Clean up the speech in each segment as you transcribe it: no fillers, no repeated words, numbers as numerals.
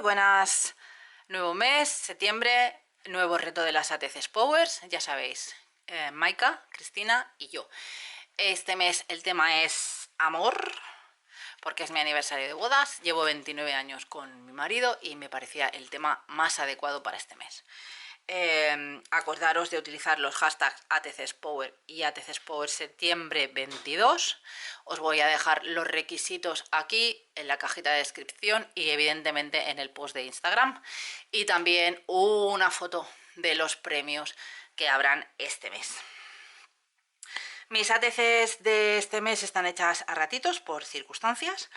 buenas. Nuevo mes, septiembre, nuevo reto de las ATCs Powers, ya sabéis, Maika, Cristina y yo. Este mes el tema es amor, porque es mi aniversario de bodas. Llevo 29 años con mi marido y me parecía el tema más adecuado para este mes. Acordaros de utilizar los hashtags ATCsPower y ATCsPower septiembre 22. Os voy a dejar los requisitos aquí en la cajita de descripción y evidentemente en el post de Instagram, y también una foto de los premios que habrán este mes. Mis ATCs de este mes están hechas a ratitos por circunstancias.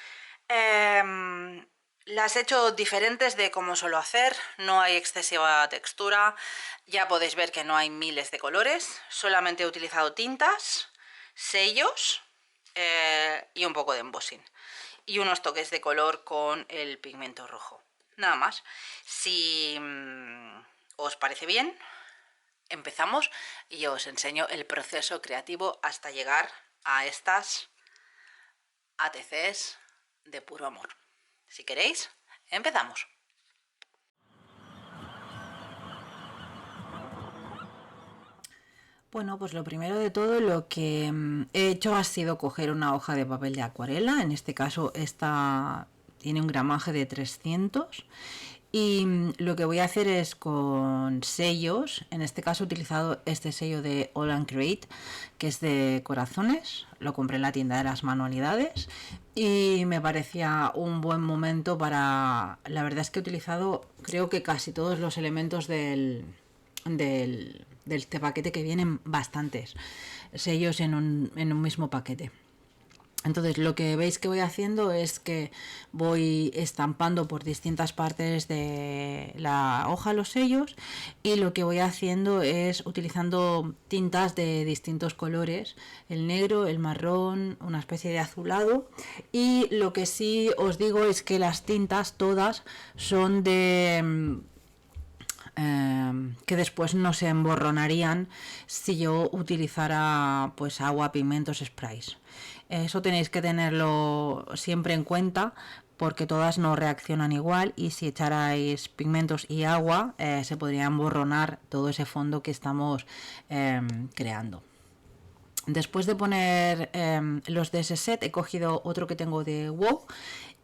Las he hecho diferentes de como suelo hacer, no hay excesiva textura, ya podéis ver que no hay miles de colores, solamente he utilizado tintas, sellos y un poco de embossing y unos toques de color con el pigmento rojo, nada más. Si os parece bien, empezamos y os enseño el proceso creativo hasta llegar a estas ATCs de puro amor. Si queréis, empezamos. Bueno, pues lo primero de todo lo que he hecho ha sido coger una hoja de papel de acuarela. En este caso esta tiene un gramaje de 300 y lo que voy a hacer es con sellos. En este caso he utilizado este sello de All and Create, que es de corazones. Lo compré en la tienda de las manualidades y me parecía un buen momento para... La verdad es que he utilizado creo que casi todos los elementos de este paquete, que vienen bastantes sellos en un mismo paquete. Entonces lo que veis que voy haciendo es que voy estampando por distintas partes de la hoja los sellos, y lo que voy haciendo es utilizando tintas de distintos colores, el negro, el marrón, una especie de azulado. Y lo que sí os digo es que las tintas todas son de... que después no se emborronarían si yo utilizara pues agua, pigmentos, sprays. Eso tenéis que tenerlo siempre en cuenta, porque todas no reaccionan igual, y si echarais pigmentos y agua se podría emborronar todo ese fondo que estamos creando. Después de poner los de ese set, he cogido otro que tengo de WoW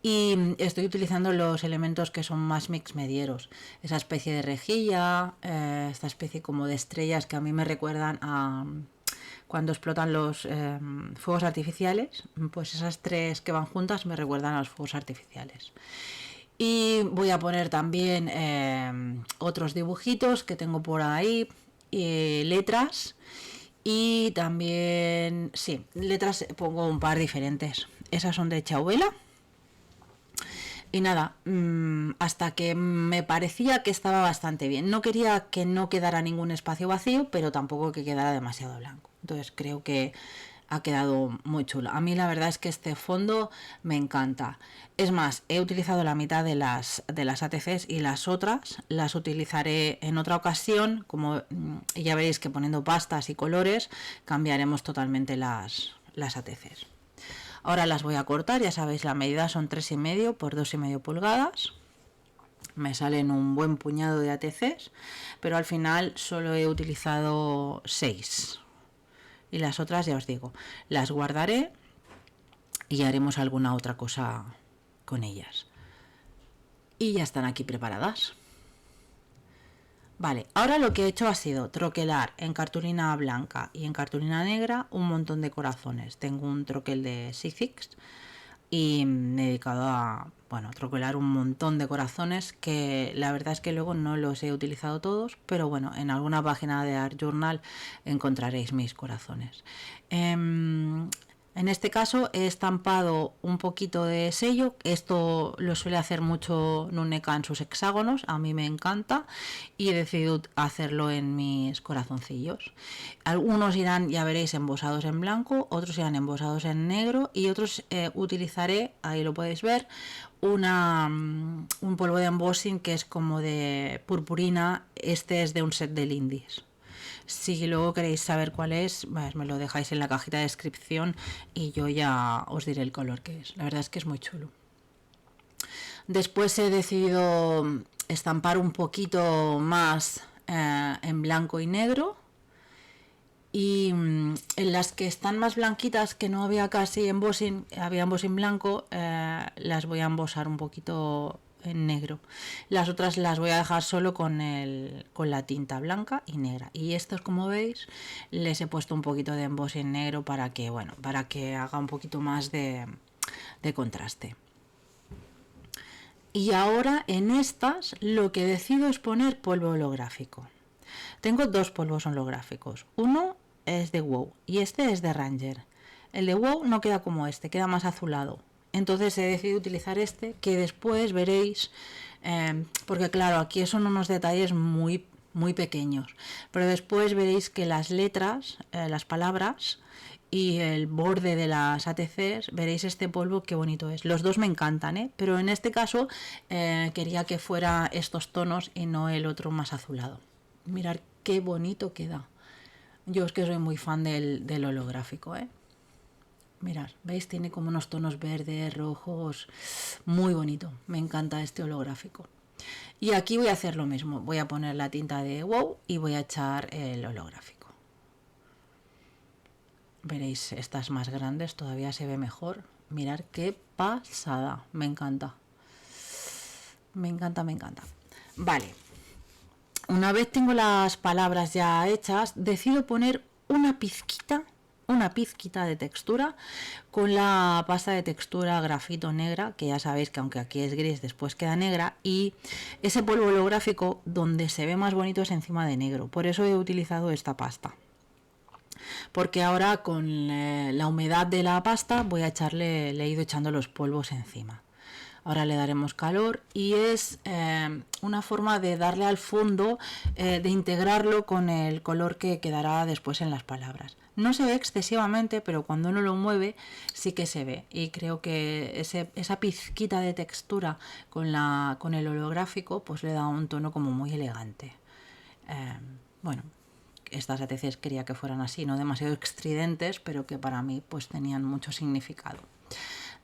y estoy utilizando los elementos que son más mix medieros, esa especie de rejilla, esta especie como de estrellas que a mí me recuerdan a cuando explotan los fuegos artificiales. Pues esas tres que van juntas me recuerdan a los fuegos artificiales. Y voy a poner también otros dibujitos que tengo por ahí, letras. Y también, sí, letras pongo un par diferentes. Esas son de Chauvela. Y nada, hasta que me parecía que estaba bastante bien. No quería que no quedara ningún espacio vacío, pero tampoco que quedara demasiado blanco. Entonces creo que ha quedado muy chulo. A mí la verdad es que este fondo me encanta. Es más, he utilizado la mitad de las ATCs, y las otras las utilizaré en otra ocasión. Como ya veréis que poniendo pastas y colores cambiaremos totalmente las ATCs. Ahora las voy a cortar, ya sabéis, la medida son 3,5 por 2,5 pulgadas. Me salen un buen puñado de ATCs, pero al final solo he utilizado 6. Y las otras, ya os digo, las guardaré y haremos alguna otra cosa con ellas. Y ya están aquí preparadas. Vale, ahora lo que he hecho ha sido troquelar en cartulina blanca y en cartulina negra un montón de corazones. Tengo un troquel de Sizzix y me he dedicado a, bueno, troquelar un montón de corazones, que la verdad es que luego no los he utilizado todos, pero bueno, en alguna página de Art Journal encontraréis mis corazones. En este caso he estampado un poquito de sello. Esto lo suele hacer mucho Nuneca en sus hexágonos, a mí me encanta, y he decidido hacerlo en mis corazoncillos. Algunos irán, ya veréis, embosados en blanco, otros irán embosados en negro, y otros utilizaré, ahí lo podéis ver, un polvo de embossing que es como de purpurina. Este es de un set de Lindis. Si luego queréis saber cuál es, pues me lo dejáis en la cajita de descripción y yo ya os diré el color que es. La verdad es que es muy chulo. Después he decidido estampar un poquito más en blanco y negro. Y en las que están más blanquitas, que no había casi embossing, había embossing blanco, las voy a embosar un poquito en negro. Las otras las voy a dejar solo con la tinta blanca y negra. Y estos, como veis, les he puesto un poquito de embossing negro para que, bueno, para que haga un poquito más de contraste. Y ahora en estas lo que decido es poner polvo holográfico. Tengo dos polvos holográficos. Uno es de WoW y este es de Ranger. El de WoW no queda como este, queda más azulado. Entonces he decidido utilizar este, que después veréis, porque claro, aquí son unos detalles muy pequeños, pero después veréis que las letras, las palabras y el borde de las ATCs, veréis este polvo qué bonito es. Los dos me encantan, pero en este caso quería que fuera estos tonos y no el otro más azulado. Mirad qué bonito queda. Yo es que soy muy fan del holográfico, Mirad, ¿veis? Tiene como unos tonos verdes, rojos, muy bonito. Me encanta este holográfico. Y aquí voy a hacer lo mismo. Voy a poner la tinta de WoW y voy a echar el holográfico. Veréis, estas más grandes todavía se ve mejor. Mirad qué pasada. Me encanta. Me encanta, me encanta. Vale. Una vez tengo las palabras ya hechas, decido poner una pizquita de textura con la pasta de textura grafito negra, que ya sabéis que aunque aquí es gris, después queda negra, y ese polvo holográfico donde se ve más bonito es encima de negro. Por eso he utilizado esta pasta. Porque ahora con la humedad de la pasta le he ido echando los polvos encima. Ahora le daremos calor y es una forma de darle al fondo, de integrarlo con el color que quedará después en las palabras. No se ve excesivamente, pero cuando uno lo mueve sí que se ve. Y creo que esa pizquita de textura con el holográfico pues le da un tono como muy elegante. Bueno, estas ATCs quería que fueran así, no demasiado estridentes, pero que para mí pues tenían mucho significado.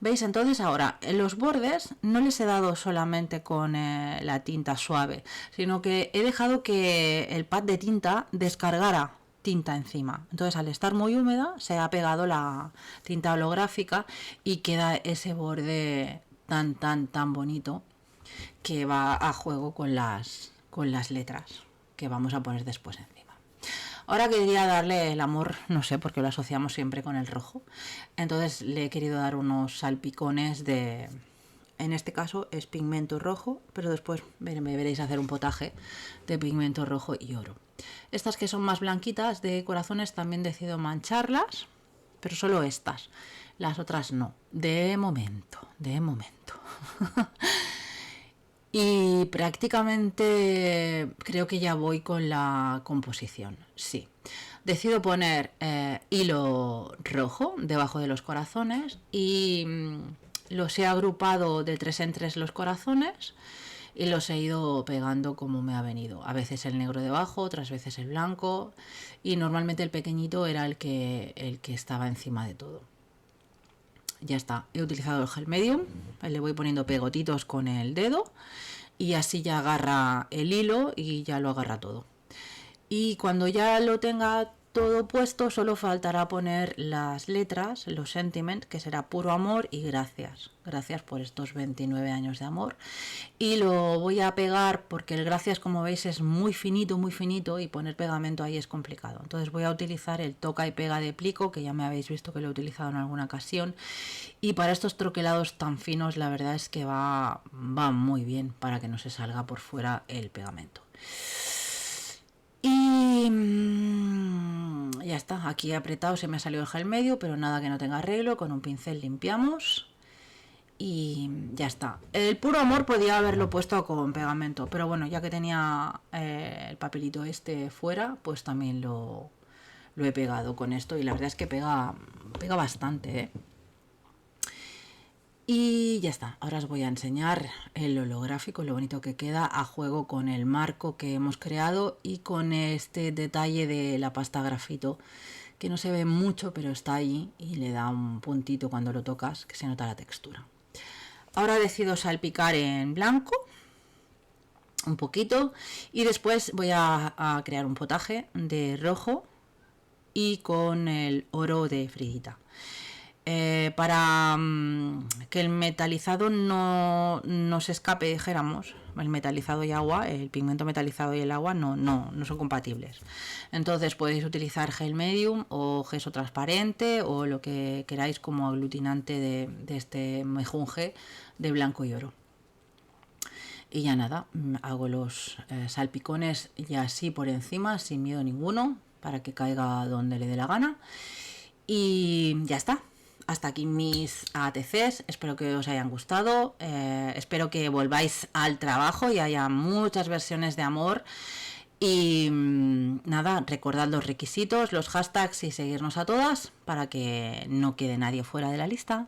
¿Veis? Entonces ahora, en los bordes no les he dado solamente con la tinta suave, sino que he dejado que el pad de tinta descargara tinta encima. Entonces al estar muy húmeda se ha pegado la tinta holográfica y queda ese borde tan bonito que va a juego con las letras que vamos a poner después encima. Ahora quería darle el amor, no sé, porque lo asociamos siempre con el rojo. Entonces le he querido dar unos salpicones de... En este caso es pigmento rojo, pero después me veréis hacer un potaje de pigmento rojo y oro. Estas que son más blanquitas de corazones también decido mancharlas, pero solo estas. Las otras no. De momento. Y prácticamente creo que ya voy con la composición, sí. Decido poner hilo rojo debajo de los corazones y los he agrupado de 3 en 3 los corazones y los he ido pegando como me ha venido. A veces el negro debajo, otras veces el blanco y normalmente el pequeñito era el que estaba encima de todo. Ya está, he utilizado el gel medium, le voy poniendo pegotitos con el dedo y así ya agarra el hilo y ya lo agarra todo. Y cuando ya lo tenga todo puesto, solo faltará poner las letras, los sentiments, que será puro amor y gracias. Gracias por estos 29 años de amor. Y lo voy a pegar porque el gracias, como veis, es muy finito y poner pegamento ahí es complicado. Entonces voy a utilizar el toca y pega de Plico, que ya me habéis visto que lo he utilizado en alguna ocasión. Y para estos troquelados tan finos, la verdad es que va muy bien para que no se salga por fuera el pegamento. Y ya está, aquí he apretado, se me ha salido el gel medio, pero nada que no tenga arreglo, con un pincel limpiamos y ya está. El puro amor podía haberlo puesto con pegamento, pero bueno, ya que tenía el papelito este fuera, pues también lo he pegado con esto y la verdad es que pega bastante, Y ya está, ahora os voy a enseñar el holográfico, lo bonito que queda a juego con el marco que hemos creado y con este detalle de la pasta grafito que no se ve mucho pero está ahí y le da un puntito cuando lo tocas que se nota la textura. Ahora decido salpicar en blanco un poquito y después voy a crear un potaje de rojo y con el oro de Fridita. Para que el metalizado no se escape, dijéramos, el metalizado y agua, el pigmento metalizado y el agua no son compatibles. Entonces podéis utilizar gel medium o gesso transparente o lo que queráis como aglutinante de este mejunje de blanco y oro. Y ya nada, hago los salpicones y así por encima, sin miedo ninguno, para que caiga donde le dé la gana. Y ya está. Hasta aquí mis ATCs, espero que os hayan gustado, espero que volváis al trabajo y haya muchas versiones de amor. Y nada, recordad los requisitos, los hashtags y seguirnos a todas para que no quede nadie fuera de la lista.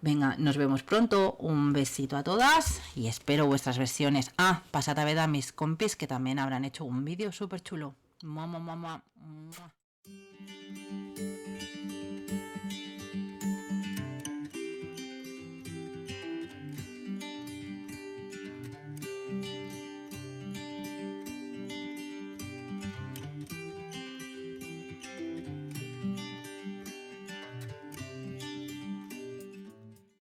Venga, nos vemos pronto, un besito a todas y espero vuestras versiones. Pasad a ver a mis compis que también habrán hecho un vídeo súper chulo. Mamá.